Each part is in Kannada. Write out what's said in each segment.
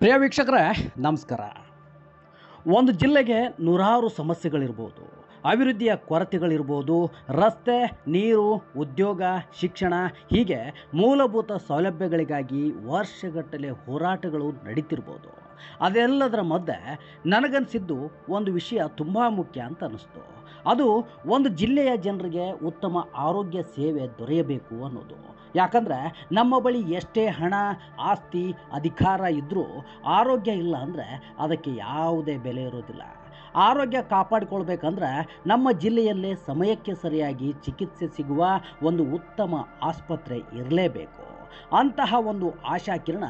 ಪ್ರಿಯ ವೀಕ್ಷಕರೇ ನಮಸ್ಕಾರ. ಒಂದು ಜಿಲ್ಲೆಗೆ ನೂರಾರು ಸಮಸ್ಯೆಗಳಿರ್ಬೋದು, ಅಭಿವೃದ್ಧಿಯ ಕೊರತೆಗಳಿರ್ಬೋದು, ರಸ್ತೆ, ನೀರು, ಉದ್ಯೋಗ, ಶಿಕ್ಷಣ ಹೀಗೆ ಮೂಲಭೂತ ಸೌಲಭ್ಯಗಳಿಗಾಗಿ ವರ್ಷಗಟ್ಟಲೆ ಹೋರಾಟಗಳು ನಡೀತಿರ್ಬೋದು. ಅದೆಲ್ಲದರ ಮಧ್ಯೆ ನನಗನ್ಸಿದ್ದು ಒಂದು ವಿಷಯ ತುಂಬ ಮುಖ್ಯ ಅಂತ ಅನ್ನಿಸ್ತು. ಅದು ಒಂದು ಜಿಲ್ಲೆಯ ಜನರಿಗೆ ಉತ್ತಮ ಆರೋಗ್ಯ ಸೇವೆ ದೊರೆಯಬೇಕು ಅನ್ನೋದು. ಯಾಕಂದರೆ ನಮ್ಮ ಬಳಿ ಎಷ್ಟೇ ಹಣ, ಆಸ್ತಿ, ಅಧಿಕಾರ ಇದ್ದರೂ ಆರೋಗ್ಯ ಇಲ್ಲ ಅಂದರೆ ಅದಕ್ಕೆ ಯಾವುದೇ ಬೆಲೆ ಇರೋದಿಲ್ಲ. ಆರೋಗ್ಯ ಕಾಪಾಡಿಕೊಳ್ಬೇಕಂದ್ರೆ ನಮ್ಮ ಜಿಲ್ಲೆಯಲ್ಲೇ ಸಮಯಕ್ಕೆ ಸರಿಯಾಗಿ ಚಿಕಿತ್ಸೆ ಸಿಗುವ ಒಂದು ಉತ್ತಮ ಆಸ್ಪತ್ರೆ ಇರಲೇಬೇಕು. ಅಂತಹ ಒಂದು ಆಶಾಕಿರಣ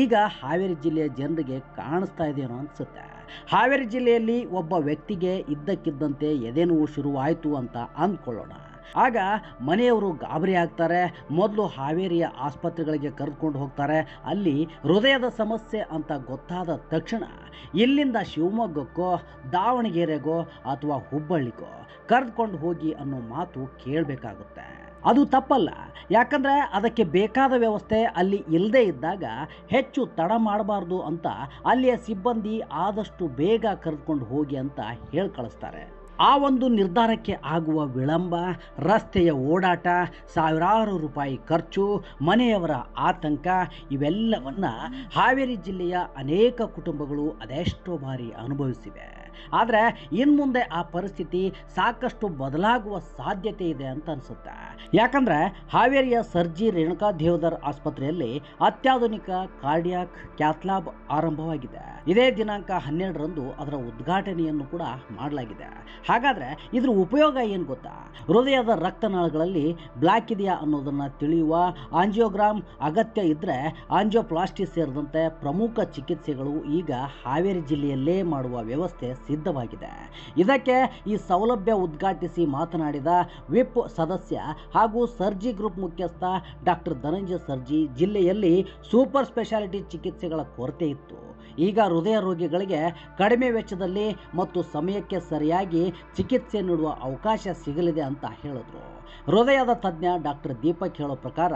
ಈಗ ಹಾವೇರಿ ಜಿಲ್ಲೆಯ ಜನರಿಗೆ ಕಾಣಿಸ್ತಾ ಇದೆಯೋ ಅನಿಸುತ್ತೆ. ಹಾವೇರಿ ಜಿಲ್ಲೆಯಲ್ಲಿ ಒಬ್ಬ ವ್ಯಕ್ತಿಗೆ ಇದ್ದಕ್ಕಿದ್ದಂತೆ ಎದೆನೋವು ಶುರುವಾಯಿತು ಅಂತ ಅಂದ್ಕೊಳ್ಳೋಣ. ಆಗ ಮನೆಯವರು ಗಾಬರಿ ಆಗ್ತಾರೆ. ಮೊದಲು ಹಾವೇರಿಯ ಆಸ್ಪತ್ರೆಗಳಿಗೆ ಕರೆದುಕೊಂಡು ಹೋಗ್ತಾರೆ. ಅಲ್ಲಿ ಹೃದಯದ ಸಮಸ್ಯೆ ಅಂತ ಗೊತ್ತಾದ ತಕ್ಷಣ ಇಲ್ಲಿಂದ ಶಿವಮೊಗ್ಗಕ್ಕೋ, ದಾವಣಗೆರೆಗೋ ಅಥವಾ ಹುಬ್ಬಳ್ಳಿಗೋ ಕರೆದುಕೊಂಡು ಹೋಗಿ ಅನ್ನೋ ಮಾತು ಕೇಳಬೇಕಾಗುತ್ತೆ. ಅದು ತಪ್ಪಲ್ಲ, ಯಾಕಂದರೆ ಅದಕ್ಕೆ ಬೇಕಾದ ವ್ಯವಸ್ಥೆ ಅಲ್ಲಿ ಇಲ್ಲದೇ ಇದ್ದಾಗ ಹೆಚ್ಚು ತಡ ಮಾಡಬಾರ್ದು ಅಂತ ಅಲ್ಲಿಯ ಸಿಬ್ಬಂದಿ ಆದಷ್ಟು ಬೇಗ ಕರೆದುಕೊಂಡು ಹೋಗಿ ಅಂತ ಹೇಳಿ ಕಳಿಸ್ತಾರೆ. ಆ ಒಂದು ನಿರ್ಧಾರಕ್ಕೆ ಆಗುವ ವಿಳಂಬ, ರಸ್ತೆಯ ಓಡಾಟ, ಸಾವಿರಾರು ರೂಪಾಯಿ ಖರ್ಚು, ಮನೆಯವರ ಆತಂಕ ಇವೆಲ್ಲವನ್ನು ಹಾವೇರಿ ಜಿಲ್ಲೆಯ ಅನೇಕ ಕುಟುಂಬಗಳು ಅದೆಷ್ಟೋ ಬಾರಿ ಅನುಭವಿಸಿವೆ. ಆದರೆ ಇನ್ನು ಮುಂದೆ ಆ ಪರಿಸ್ಥಿತಿ ಸಾಕಷ್ಟು ಬದಲಾಗುವ ಸಾಧ್ಯತೆ ಇದೆ ಅಂತ ಅನಿಸುತ್ತೆ. ಯಾಕಂದರೆ ಹಾವೇರಿಯ ಸರ್ಜಿ ರೇಣುಕಾ ದೇವದರ್ ಆಸ್ಪತ್ರೆಯಲ್ಲಿ ಅತ್ಯಾಧುನಿಕ ಕಾರ್ಡಿಯಾಕ್ ಕ್ಯಾಥ್ಲ್ಯಾಬ್ ಆರಂಭವಾಗಿದೆ. ಇದೇ ದಿನಾಂಕ 12ರಂದು ಅದರ ಉದ್ಘಾಟನೆಯನ್ನು ಕೂಡ ಮಾಡಲಾಗಿದೆ. ಹಾಗಾದರೆ ಇದರ ಉಪಯೋಗ ಏನು ಗೊತ್ತಾ? ಹೃದಯದ ರಕ್ತನಾಳಗಳಲ್ಲಿ ಬ್ಲಾಕ್ ಇದೆಯಾ ಅನ್ನೋದನ್ನು ತಿಳಿಯುವ, ಆಂಜಿಯೋಗ್ರಾಮ್ ಅಗತ್ಯ ಇದ್ದರೆ ಆಂಜಿಯೋಪ್ಲಾಸ್ಟಿ ಸೇರಿದಂತೆ ಪ್ರಮುಖ ಚಿಕಿತ್ಸೆಗಳು ಈಗ ಹಾವೇರಿ ಜಿಲ್ಲೆಯಲ್ಲೇ ಮಾಡುವ ವ್ಯವಸ್ಥೆ ಸಿದ್ಧವಾಗಿದೆ. ಇದಕ್ಕೆ ಈ ಸೌಲಭ್ಯ ಉದ್ಘಾಟಿಸಿ ಮಾತನಾಡಿದ ವಿಪ್ ಸದಸ್ಯ ಹಾಗೂ ಸರ್ಜಿ ಗ್ರೂಪ್ ಮುಖ್ಯಸ್ಥ ಡಾಕ್ಟರ್ ಧನಂಜಯ ಸರ್ಜಿ, ಜಿಲ್ಲೆಯಲ್ಲಿ ಸೂಪರ್ ಸ್ಪೆಷಾಲಿಟಿ ಚಿಕಿತ್ಸೆಗಳ ಕೊರತೆ ಇತ್ತು. ಈಗ ಹೃದಯ ರೋಗಿಗಳಿಗೆ ಕಡಿಮೆ ವೆಚ್ಚದಲ್ಲಿ ಮತ್ತು ಸಮಯಕ್ಕೆ ಸರಿಯಾಗಿ ಚಿಕಿತ್ಸೆ ನೀಡುವ ಅವಕಾಶ ಸಿಗಲಿದೆ ಅಂತ ಹೇಳಿದ್ರು. ಹೃದಯದ ತಜ್ಞ ಡಾಕ್ಟರ್ ದೀಪಕ್ ಹೇಳೋ ಪ್ರಕಾರ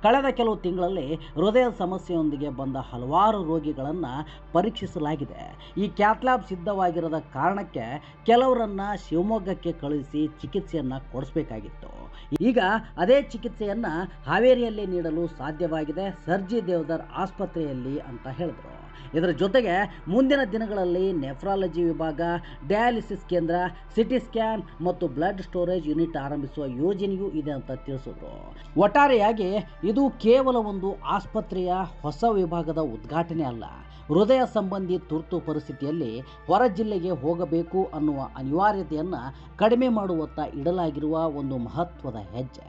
ಕಳೆದ ಕೆಲವು ತಿಂಗಳಲ್ಲಿ ಹೃದಯದ ಸಮಸ್ಯೆಯೊಂದಿಗೆ ಬಂದ ಹಲವಾರು ರೋಗಿಗಳನ್ನು ಪರೀಕ್ಷಿಸಲಾಗಿದೆ. ಈ ಕ್ಯಾಥ್ಲ್ಯಾಬ್ ಸಿದ್ಧವಾಗಿರದ ಕಾರಣಕ್ಕೆ ಕೆಲವರನ್ನು ಶಿವಮೊಗ್ಗಕ್ಕೆ ಕಳುಹಿಸಿ ಚಿಕಿತ್ಸೆಯನ್ನು ಕೊಡಿಸಬೇಕಾಗಿತ್ತು. ಈಗ ಅದೇ ಚಿಕಿತ್ಸೆಯನ್ನು ಹಾವೇರಿಯಲ್ಲೇ ನೀಡಲು ಸಾಧ್ಯವಾಗಿದೆ ಸರ್ಜಿ ದೇವದರ್ ಆಸ್ಪತ್ರೆಯಲ್ಲಿ ಅಂತ ಹೇಳಿದ್ರು. ಇದರ ಜೊತೆಗೆ ಮುಂದಿನ ದಿನಗಳಲ್ಲಿ ನೆಫ್ರಾಲಜಿ ವಿಭಾಗ, ಡಯಾಲಿಸಿಸ್ ಕೇಂದ್ರ, ಸಿಟಿ ಸ್ಕ್ಯಾನ್ ಮತ್ತು ಬ್ಲಡ್ ಸ್ಟೋರೇಜ್ ಯೂನಿಟ್ ಆರಂಭಿಸುವ ಯೋಜನೆಯೂ ಇದೆ ಅಂತ ತಿಳಿಸಿದ್ರು. ಒಟ್ಟಾರೆಯಾಗಿ ಇದು ಕೇವಲ ಒಂದು ಆಸ್ಪತ್ರೆಯ ಹೊಸ ವಿಭಾಗದ ಉದ್ಘಾಟನೆ ಅಲ್ಲ, ಹೃದಯ ಸಂಬಂಧಿ ತುರ್ತು ಪರಿಸ್ಥಿತಿಯಲ್ಲಿ ಹೊರ ಜಿಲ್ಲೆಗೆ ಹೋಗಬೇಕು ಅನ್ನುವ ಅನಿವಾರ್ಯತೆಯನ್ನು ಕಡಿಮೆ ಮಾಡುವತ್ತ ಇಡಲಾಗಿರುವ ಒಂದು ಮಹತ್ವದ ಹೆಜ್ಜೆ.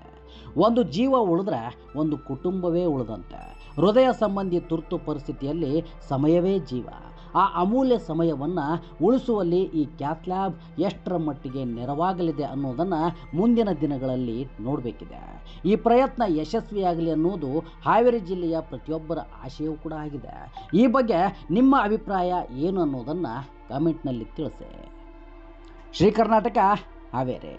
ಒಂದು ಜೀವ ಉಳಿದ್ರೆ ಒಂದು ಕುಟುಂಬವೇ ಉಳಿದಂತೆ. ಹೃದಯ ಸಂಬಂಧಿ ತುರ್ತು ಪರಿಸ್ಥಿತಿಯಲ್ಲಿ ಸಮಯವೇ ಜೀವ. ಆ ಅಮೂಲ್ಯ ಸಮಯವನ್ನು ಉಳಿಸುವಲ್ಲಿ ಈ ಕ್ಯಾಥ್ಲ್ಯಾಬ್ ಎಷ್ಟರ ಮಟ್ಟಿಗೆ ನೆರವಾಗಲಿದೆ ಅನ್ನೋದನ್ನು ಮುಂದಿನ ದಿನಗಳಲ್ಲಿ ನೋಡಬೇಕಿದೆ. ಈ ಪ್ರಯತ್ನ ಯಶಸ್ವಿಯಾಗಲಿ ಅನ್ನೋದು ಹಾವೇರಿ ಜಿಲ್ಲೆಯ ಪ್ರತಿಯೊಬ್ಬರ ಆಶಯವೂ ಕೂಡ ಆಗಿದೆ. ಈ ಬಗ್ಗೆ ನಿಮ್ಮ ಅಭಿಪ್ರಾಯ ಏನು ಅನ್ನೋದನ್ನು ಕಮೆಂಟ್ನಲ್ಲಿ ತಿಳಿಸಿ. ಶ್ರೀ ಕರ್ನಾಟಕ, ಹಾವೇರಿ.